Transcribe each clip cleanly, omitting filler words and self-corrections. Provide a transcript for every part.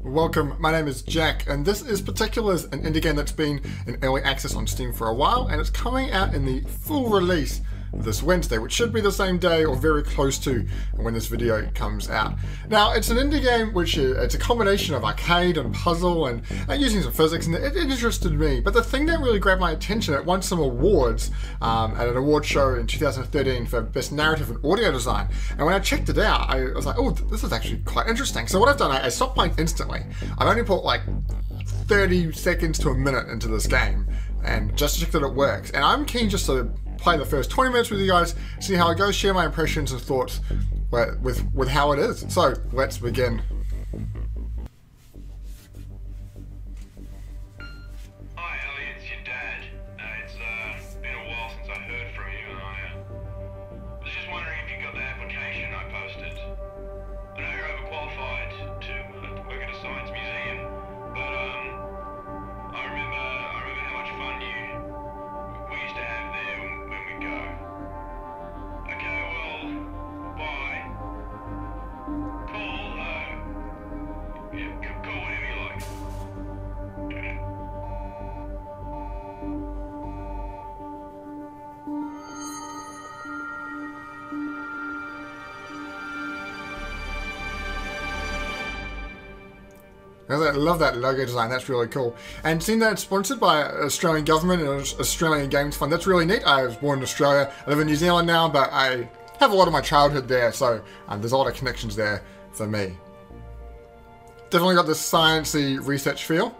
Welcome, my name is Jack, and this is Particulars, an indie game that's been in early access on Steam for a while, and it's coming out in the full release this Wednesday, which should be the same day or very close to when this video comes out. Now, it's an indie game which it's a combination of arcade and puzzle and using some physics, and it interested me. But the thing that really grabbed my attention, it won some awards at an award show in 2013 for Best Narrative and Audio Design. And when I checked it out, I was like, oh, this is actually quite interesting. So what I've done, I stopped playing instantly. I've only put like 30 seconds to a minute into this game, and just to check that it works. And I'm keen just to play the first 20 minutes with you guys, see how it goes, share my impressions and thoughts with how it is. So let's begin. Hi Ellie, it's your dad. It's been a while since I heard from you, and I was just wondering if you got the application I posted. I know you're overqualified to work at a science museum, but I remember how much fun we used to have there when we go. Okay, well, bye. Call, yeah, call whatever you like. I love that logo design, that's really cool. And seeing that it's sponsored by Australian government and Australian Games Fund, that's really neat. I was born in Australia, I live in New Zealand now, but I have a lot of my childhood there, so there's a lot of connections there for me. Definitely got this sciencey research feel.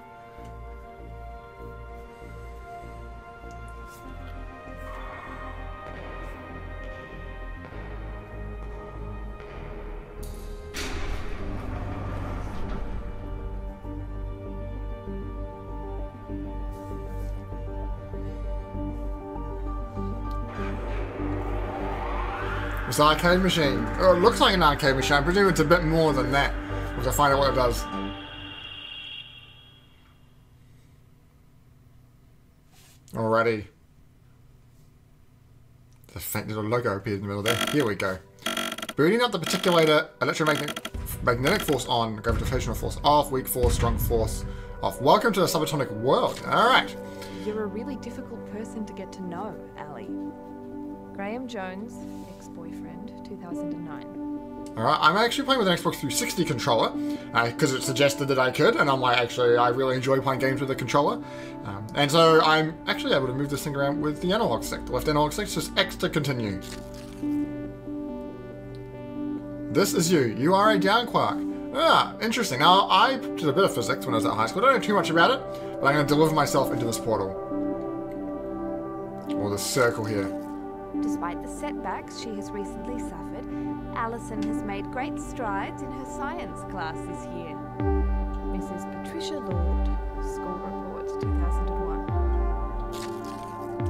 It's an arcade machine. Oh, it looks like an arcade machine. I presume it's a bit more than that. Once I find out what it does. Alrighty. The faint little logo appeared in the middle there. Here we go. Booting up the particulator, electromagnetic force on, gravitational force off, weak force, strong force off. Welcome to the subatomic world. Alright. You're a really difficult person to get to know, Allie. Graham Jones, ex-boyfriend, 2009. Alright, I'm actually playing with an Xbox 360 controller, because it suggested that I could, and I'm like, actually, I really enjoy playing games with a controller. And so I'm actually able to move this thing around with the analog stick. The left analog stick is just X to continue. This is you. You are a down quark. Ah, interesting. Now, I did a bit of physics when I was at high school. I don't know too much about it, but I'm going to deliver myself into this portal. Or this circle here. Despite the setbacks she has recently suffered, Alison has made great strides in her science class this year. Mrs. Patricia Lord, School Report 2001.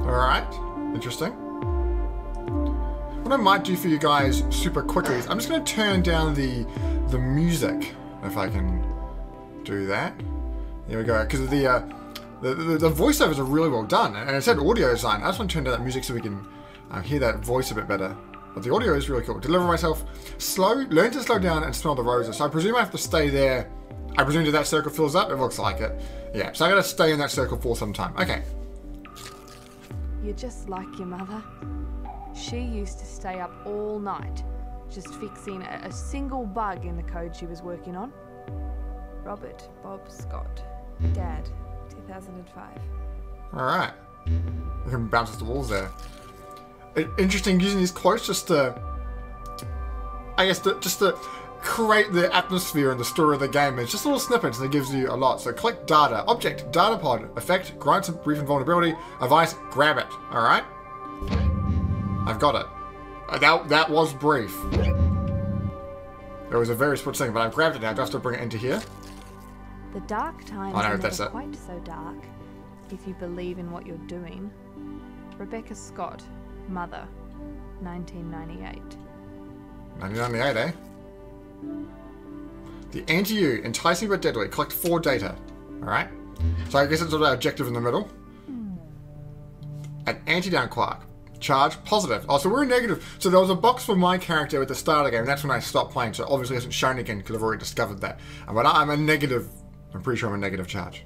Alright, interesting. What I might do for you guys super quickly is I'm just going to turn down the music, if I can do that. There we go, because the voiceovers are really well done, and it said audio design. I just want to turn down that music so we can hear that voice a bit better. But the audio is really cool. Deliver myself slow, learn to slow down and smell the roses. So I presume I have to stay there. I presume that circle fills up. It looks like it. Yeah, so I gotta stay in that circle for some time. Okay. You're just like your mother. She used to stay up all night, just fixing a single bug in the code she was working on. Robert Bob Scott, Dad, 2005. Alright. We can bounce off the walls there. Interesting using these quotes just to, I guess, just to create the atmosphere and the story of the game. It's just little snippets and it gives you a lot. So click data, object, data pod, effect, grant some brief invulnerability, advice, grab it. Alright? I've got it. That was brief. It was a very split second, but I've grabbed it now. Do I have to bring it into here? The dark times are never quite so dark, if you believe in what you're doing. Rebecca Scott, Mother, 1998. 1998, eh? The anti-you, enticing but deadly. Collect 4 data. Alright? So I guess it's our objective in the middle. An anti-down quark. Charge, positive. Oh, so we're negative. So there was a box for my character at the start of the game, and that's when I stopped playing, so it obviously hasn't shown again because I've already discovered that. But I'm a negative, I'm pretty sure I'm a negative charge.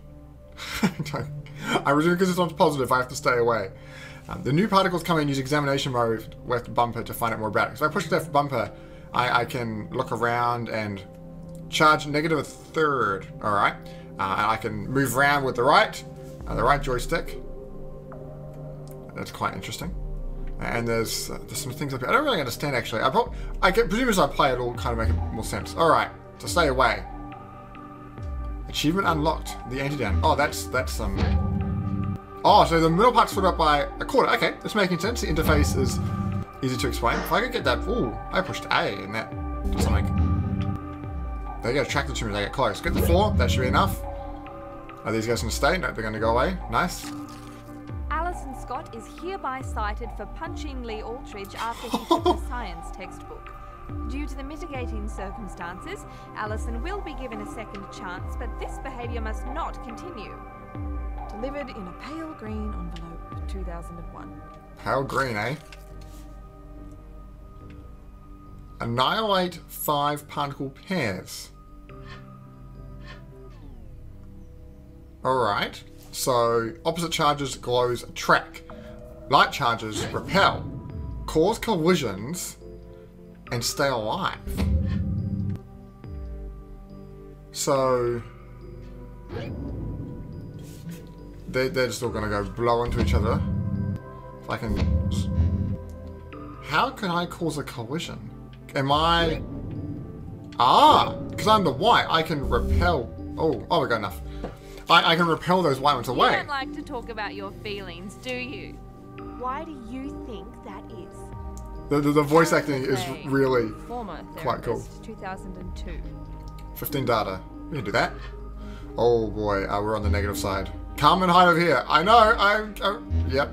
I presume because this one's positive, I have to stay away. The new particles come in, use examination mode with bumper to find out more about it. So if I push left bumper, I can look around and charge negative a third. Alright. And I can move around with the right joystick. That's quite interesting. And there's some things up here. I don't really understand actually. I presume as I play it will kind of make more sense. Alright, to stay away. Achievement unlocked. The antidote. Oh, that's Oh, so the middle part's split up by a quarter. Okay, that's making sense. The interface is easy to explain. If I could get that... Ooh, I pushed A and that did something. There you go, track the tumors, they get close. Get the 4, that should be enough. Are these guys going to stay? No, they're going to go away. Nice. Alison Scott is hereby cited for punching Lee Aldridge after he took the science textbook. Due to the mitigating circumstances, Alison will be given a second chance, but this behaviour must not continue. Delivered in a pale green envelope, 2001. Pale green, eh? Annihilate 5 particle pairs. Alright. So, opposite charges glows attract. Light charges repel. Cause collisions. And stay alive. So... They're still going to go blow into each other. If I can... How can I cause a collision? Am I... Ah! Because I'm the white, I can repel... Oh, we got enough. I can repel those white ones away. You don't like to talk about your feelings, do you? Why do you think that is? The voice acting is really Former quite cool. 2002. 15 data. We can do that. Oh boy, we're on the negative side. Come and hide over here. I know, yep.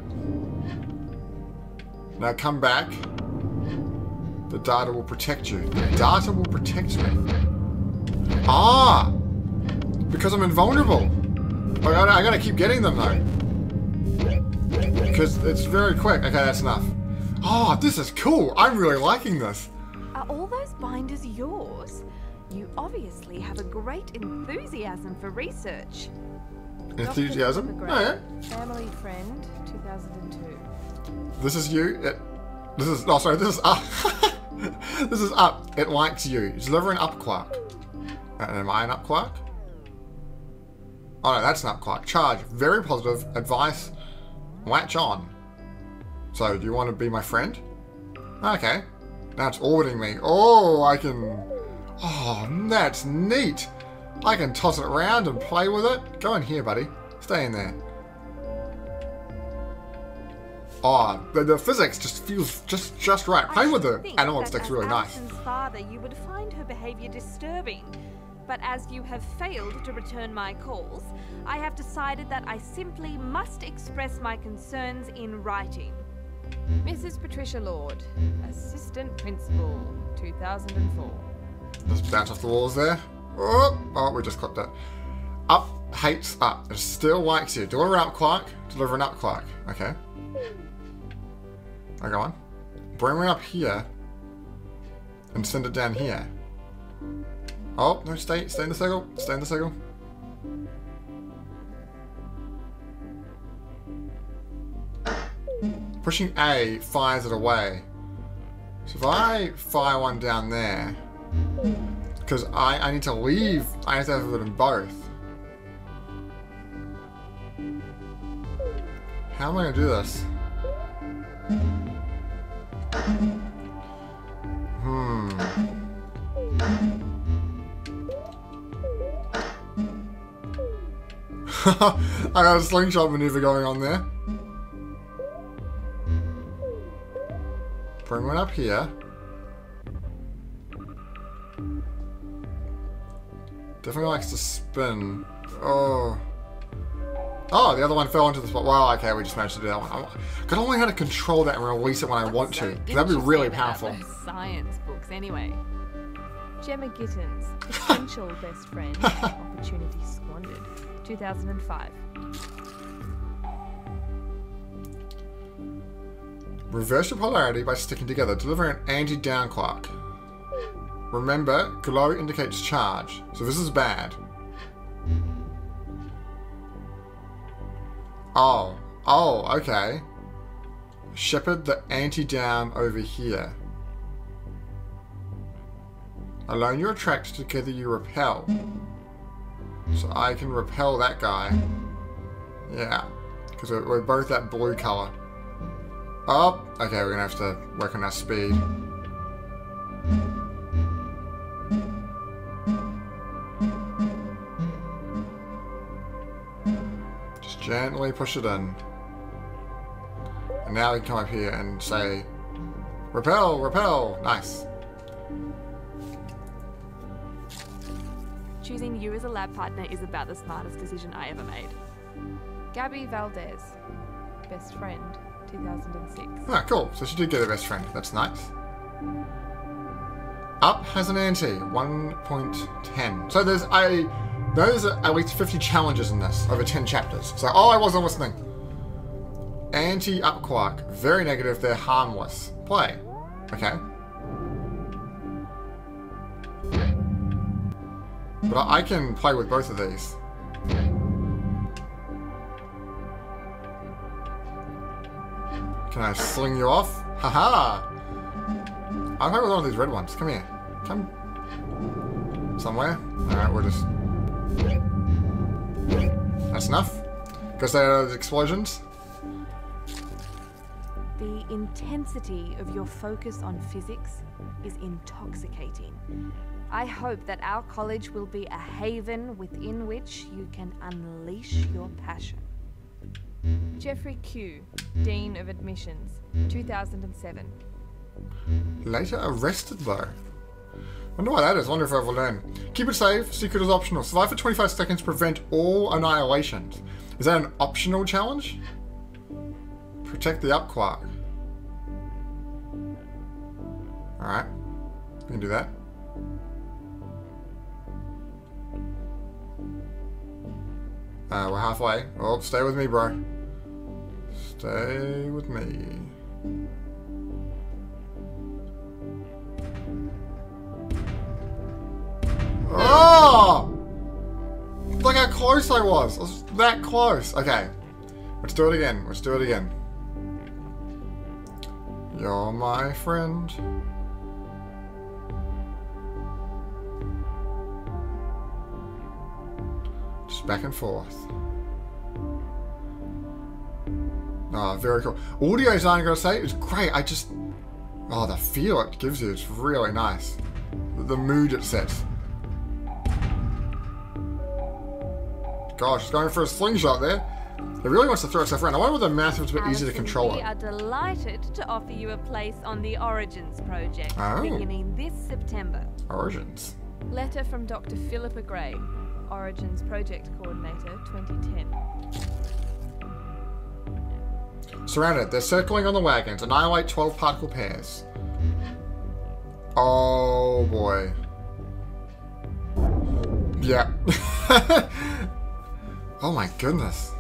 Now come back. The data will protect you. The data will protect me. Ah! Because I'm invulnerable. I gotta keep getting them though. Because it's very quick. Okay, that's enough. Oh, this is cool. I'm really liking this. Are all those binders yours? You obviously have a great enthusiasm for research. Enthusiasm? Dr. Oh, yeah. Family friend, 2002. This is you. This is... Oh, sorry. This is up. This is up. It likes you. Deliver an up quark. Am I an up quark? Oh, no, that's an up quark. Charge. Very positive. Advice. Latch on. So, do you want to be my friend? Okay. Now it's orbiting me. Oh, I can... Oh, that's neat. I can toss it around and play with it. Go in here, buddy. Stay in there. Oh, the physics just feels just right. Playing with the analog stick's really nice. Alison's father, you would find her behaviour disturbing. But as you have failed to return my calls, I have decided that I simply must express my concerns in writing. Mrs. Patricia Lord, Assistant Principal, 2004. Just bounce off the walls there. Oh, we just clipped it. Up hates up. It still likes you. Deliver an up quark. Deliver an up quark. Okay. Go on. Bring me up here. And send it down here. Oh, no, stay in the circle. Stay in the circle. Pushing A fires it away. So if I fire one down there, because I need to leave, I have to have it in both. How am I going to do this? I got a slingshot maneuver going on there. Bring one up here. Definitely likes to spin. Oh. Oh, the other one fell into the spot. Well, okay, we just managed to do that one. I could only how to control that and release it when I want to. That'd be really powerful. Those science books, anyway. Gemma Gittins, potential best friend, opportunity squandered, 2005. Reverse your polarity by sticking together. Deliver an anti-down quark. Remember, glow indicates charge. So this is bad. Oh. Oh, okay. Shepherd the anti-down over here. Alone you attract, together you repel. So I can repel that guy. Yeah. Because we're both that blue color. Oh, okay, we're gonna have to work on our speed. Just gently push it in. And now we can come up here and say, repel, repel. Nice. Choosing you as a lab partner is about the smartest decision I ever made. Gabby Valdez, best friend, 2006. Ah, cool. So she did get a best friend. That's nice. Up has an ante, 1.10. So there's at least 50 challenges in this, over 10 chapters. So, oh, I wasn't listening. Anti-up quark. Very negative, they're harmless. Play. Okay. But I can play with both of these. Can I sling you off? Haha! I'll play with one of these red ones. Come here. Come. Somewhere. Alright, we'll just... That's enough. Because they are the explosions. The intensity of your focus on physics is intoxicating. I hope that our college will be a haven within which you can unleash your passion. Jeffrey Q, Dean of Admissions, 2007. Later arrested though. Wonder why that is. Wonder if I ever learn. Keep it safe. Secret is optional. Survive for 25 seconds. Prevent all annihilations. Is that an optional challenge? Protect the up quark. Alright. We can do that. We're halfway. Oh, stay with me, bro. Stay with me. Oh! Look how close I was. I was that close. Okay. Let's do it again. Let's do it again. You're my friend. Just back and forth. Oh, very cool. Audio design, I gotta say, is great. I just... Oh, the feel it gives you is really nice. The mood it sets. Gosh, he's going for a slingshot there. He really wants to throw itself around. I wonder whether math is a bit easier to control we it. are delighted to offer you a place on the Origins project, beginning this September. Origins. Letter from Dr. Philippa Gray, Origins Project Coordinator, 2010. Surrounded. They're circling on the wagons. Annihilate 12 particle pairs. Oh, boy. Yeah. Oh, my goodness.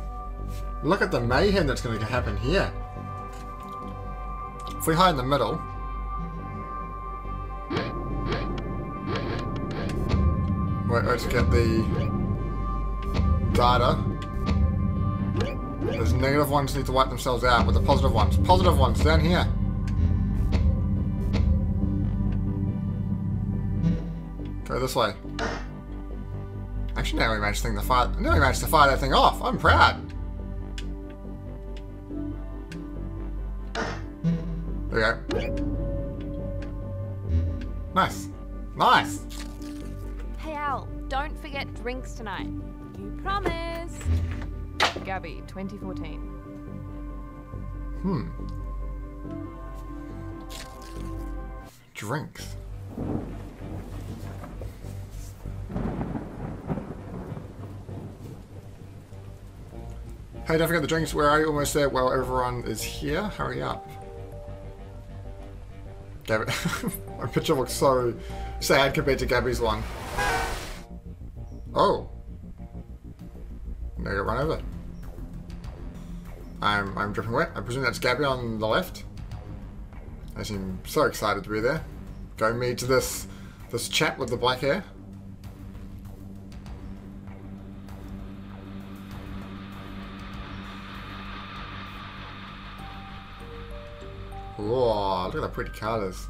Look at the mayhem that's going to happen here. If we hide in the middle... Wait, let's get the data. Those negative ones need to wipe themselves out with the positive ones. Positive ones down here. Go this way. Actually, now we managed to fire that thing off. I'm proud. There we go. Nice. Nice. Hey Al, don't forget drinks tonight. You promised. Gabby, 2014. Drinks. Hey, don't forget the drinks. Where are you? Almost there. Well, everyone is here. Hurry up. Gabby. My picture looks so sad compared to Gabby's one. Oh. Now I got run over. I'm dripping wet. I presume that's Gabby on the left. They seem so excited to be there. Go meet this chap with the black hair. Whoa, look at the pretty colours.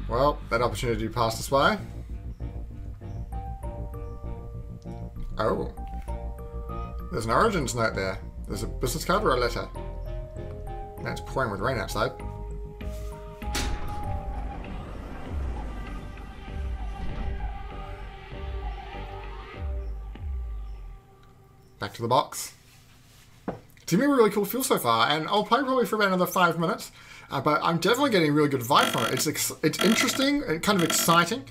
Well, that opportunity passed us by. Oh. There's an origins note there. There's a business card or a letter. Now it's pouring with rain outside. Back to the box. It's giving me a really cool feel so far, and I'll play probably for about another 5 minutes. But I'm definitely getting a really good vibe from it. It's interesting and kind of exciting,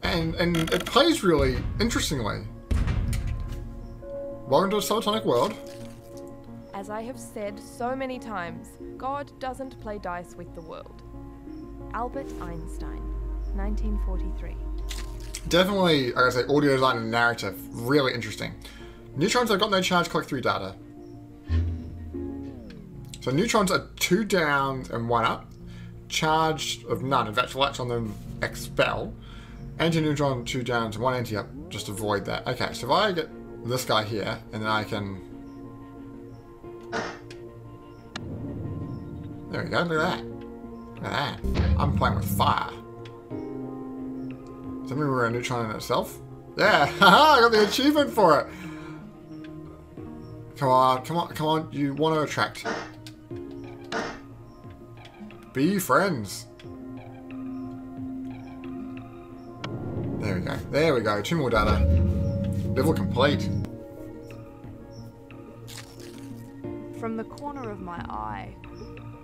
and it plays really interestingly. Welcome to a subatomic world. As I have said so many times, God doesn't play dice with the world. Albert Einstein, 1943. Definitely, like I say, audio design and narrative, really interesting. Neutrons have got no charge, collect 3 data. So neutrons are 2 down and 1 up. Charge of none. If actual latch on them, expel. Anti-neutron, 2 down and 1 anti-up. Just avoid that. Okay, so if I get this guy here, and then I can... There we go, look at that. Look at that. I'm playing with fire. Does that mean we're a neutron in itself? Yeah, haha, I got the achievement for it. Come on, come on, come on. You want to attract. Be friends. There we go. There we go. 2 more data. Level complete. From the corner of my eye,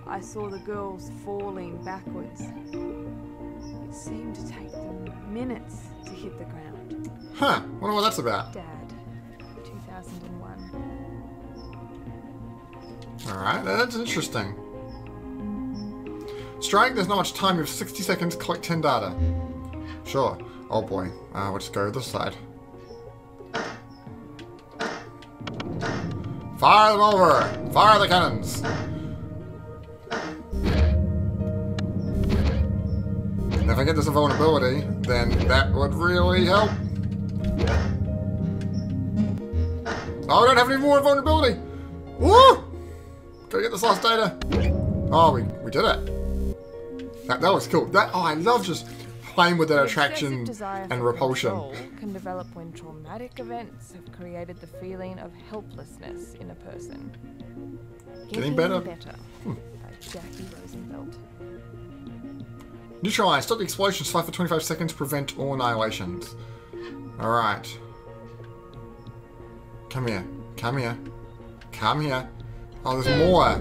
I saw the girls falling backwards. It seemed to take them minutes to hit the ground. Huh. Wonder what that's about. Dad, 2001. Alright, that's interesting. Strike, there's not much time. You have 60 seconds, collect 10 data. Sure. Oh boy. We'll just go this side. Fire them over! Fire the cannons! And if I get this vulnerability, then that would really help. Oh, I don't have any more vulnerability! Woo! Gotta get this last data. Oh, we did it. That was cool. I love just playing with that attraction and repulsion. Control can develop when traumatic events have created the feeling of helplessness in a person. Getting better. By Jackie Rosenfeld. Neutralize. Stop the explosions. Fly for 25 seconds. Prevent all annihilations. Alright. Come here. Come here. Come here. Oh, there's more.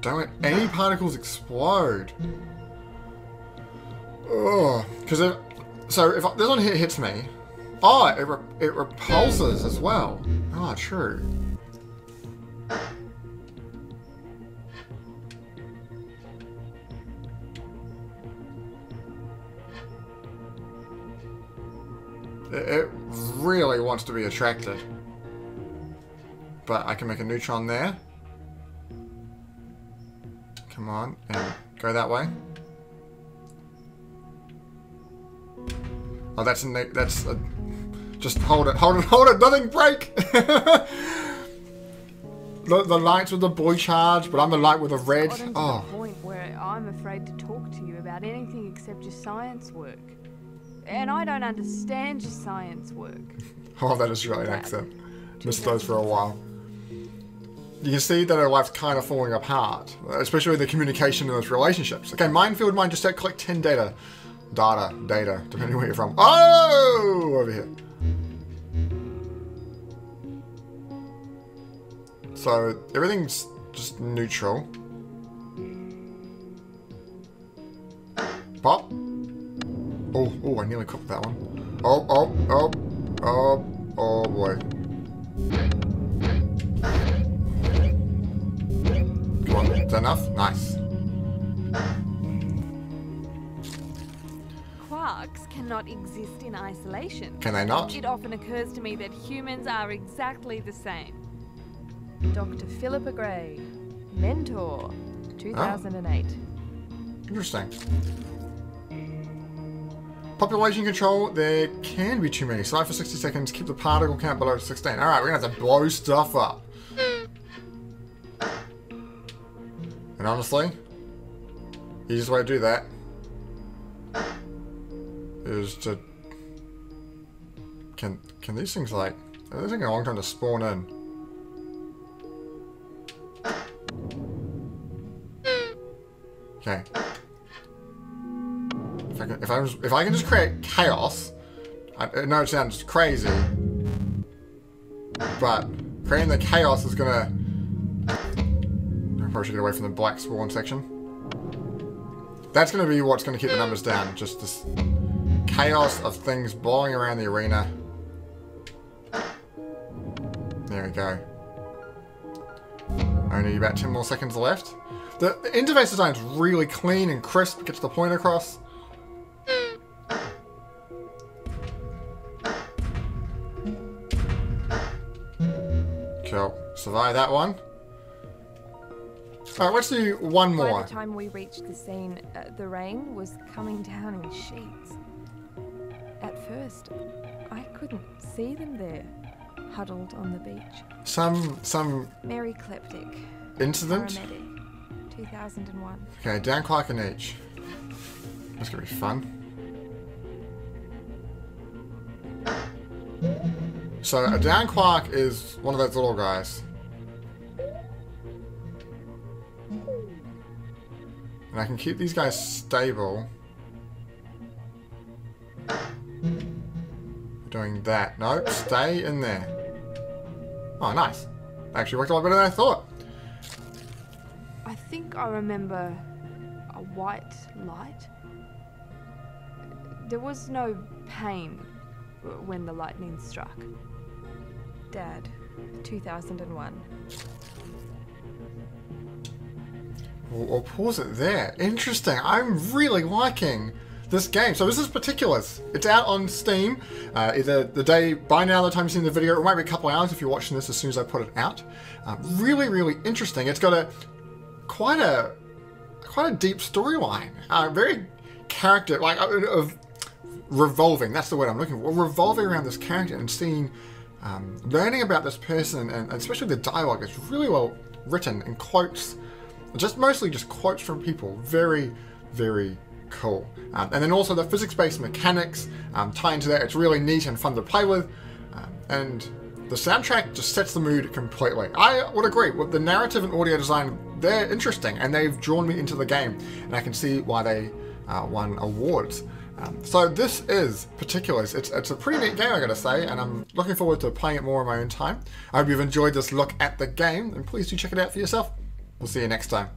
Don't let any particles explode. Oh, because if this one here hits me, oh, it repulses as well. Oh, true. It really wants to be attracted. But I can make a neutron there. Come on, and go that way. Oh, just hold it, nothing break! the lights with the boy charge, but I'm the light with the red. To the point where I'm afraid to talk to you about anything except your science work. And I don't understand your science work. Oh, that is really an accent. Missed those for a while. You can see that her life's kind of falling apart, especially with the communication in those relationships. Okay, minefield mine, just collect 10 data. Data, depending where you're from. Oh, over here. So, everything's just neutral. Pop. Oh, I nearly cooked that one. Oh boy. Come on, is that enough? Nice. Quark, sharks cannot exist in isolation. Can they not? It often occurs to me that humans are exactly the same. Dr. Philippa Gray, Mentor, 2008. Interesting. Population control, there can be too many. Slide for 60 seconds, keep the particle count below 16. Alright, we're gonna have to blow stuff up. And honestly, the easiest way to do that is to... Can these things like... They're taking a long time to spawn in. Okay. If I can just create chaos, I know it sounds crazy, but creating the chaos is gonna... I probably should get away from the black spawn section. That's gonna be what's gonna keep the numbers down. Just this chaos of things blowing around the arena. There we go. Only about 10 more seconds left. The interface design is really clean and crisp, gets the point across. Cool. Survive that one. Alright, let's do one more. By the time we reached the scene, the rain was coming down in sheets. At first, I couldn't see them there, huddled on the beach. Some Mary Kleptic, incident? paramedic, 2001. Okay, Dan Clark and each. That's gonna be fun. So, Dan Clark is one of those little guys. And I can keep these guys stable. Doing that. Nope, stay in there. Oh, nice. Actually worked a lot better than I thought. I think I remember a white light. There was no pain when the lightning struck. Dad, 2001. We'll pause it there. Interesting. I'm really liking this game. So this is Particulars. It's out on Steam. Either the day, by now, the time you've seen the video, it might be a couple hours if you're watching this as soon as I put it out. Really, really interesting. It's got quite a deep storyline. Very character, like, of revolving. That's the word I'm looking for. Revolving around this character and seeing, learning about this person, and especially the dialogue is really well written in quotes. Mostly just quotes from people. Very, very cool. And then also the physics-based mechanics tie into that. It's really neat and fun to play with. And the soundtrack just sets the mood completely. I would agree with the narrative and audio design. They're interesting and they've drawn me into the game. And I can see why they won awards. So this is Particulars. It's a pretty neat game, I gotta say, and I'm looking forward to playing it more in my own time. I hope you've enjoyed this look at the game, and please do check it out for yourself. We'll see you next time.